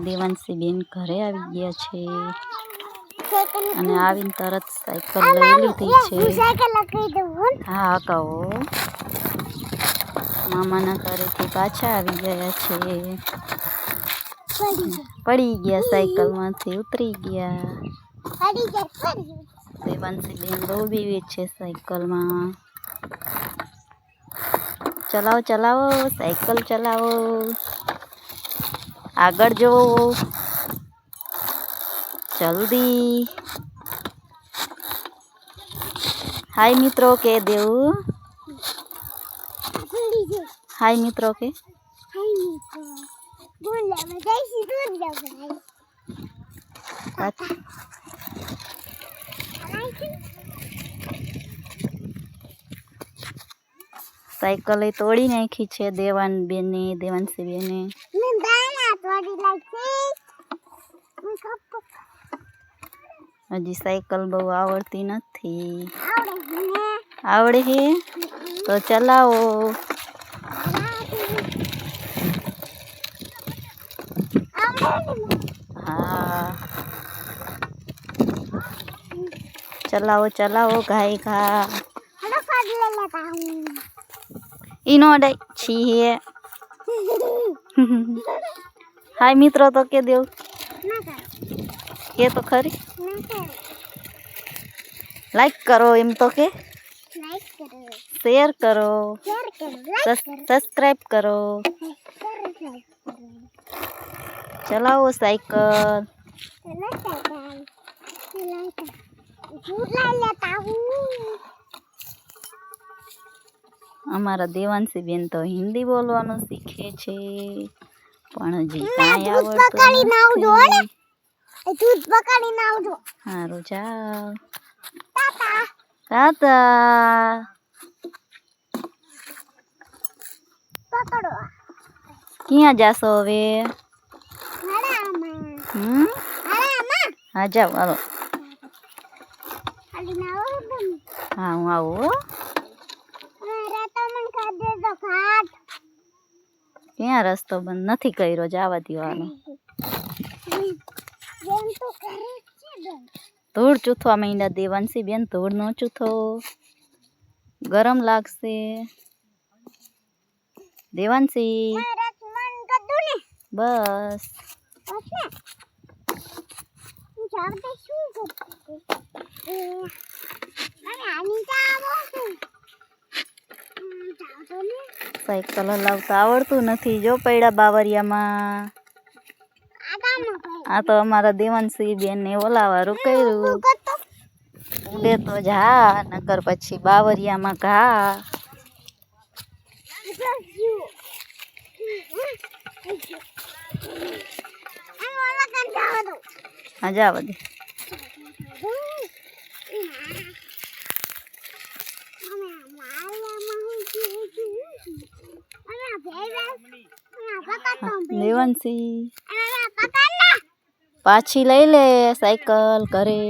દેવાંશી બેન ઘરે આવી ગયા છે અને આવીને તરત સાયકલ લઈ લીધી છે. હા કહો મામાના ઘરેથી પાછા આવી ગયા છે. પડી ગયા સાયકલમાંથી ઉતરી ગયા. દેવાંશી બેન બહુ બીવી છે સાયકલમાં. ચલાવો ચલાવો સાયકલ ચલાવો. આગળ જો જલ્દી. હાય મિત્રો કે દેવું. હાય મિત્રો કે સાયકલ તોડી નાખી છે દેવાંશી બેને. હજી સાયકલ બહુ આવડતી નથી. આવડે હે તો ચલાવો. હા ચલાવો ચલાવો ઘાય ઘા. ઈનો અડાઈ છી. હાય મિત્રો તો કે દેવ કે તો ખરી. લાઈક કરો એમ તો કે. શેર કરો. સબસ્ક્રાઈબ કરો. ચલાવો સાયકલ. અમારા દેવાંશી બેન તો હિન્દી બોલવાનું શીખે છે પણ હજી કાંઈ આવડતું નથી. સારું જાઓ. તાતા ક્યાં જાશો હવે? હા જાઓ હાલો. હા હું આવું. ક્યાં રસ્તો બંધ નથી કર્યો. જવા દેવાનો. ધૂળ ચૂથવા માંડ્યા દેવાંશી બેન. ધૂળ ન ચૂથો ગરમ લાગશે. દેવાંશી બસ. સાયકલ હલાવતા આવડતું નથી. જો પૈડા બાવરિયામાં. આ તો અમારા દેવાંશી બેન ને ઓલાવારું કર્યું. ઉડે તો જા નકર પછી બાવરિયામાં ઘા. હા જાવ દે. દેવાંશી પાછી લઈ લે સાયકલ ઘરે.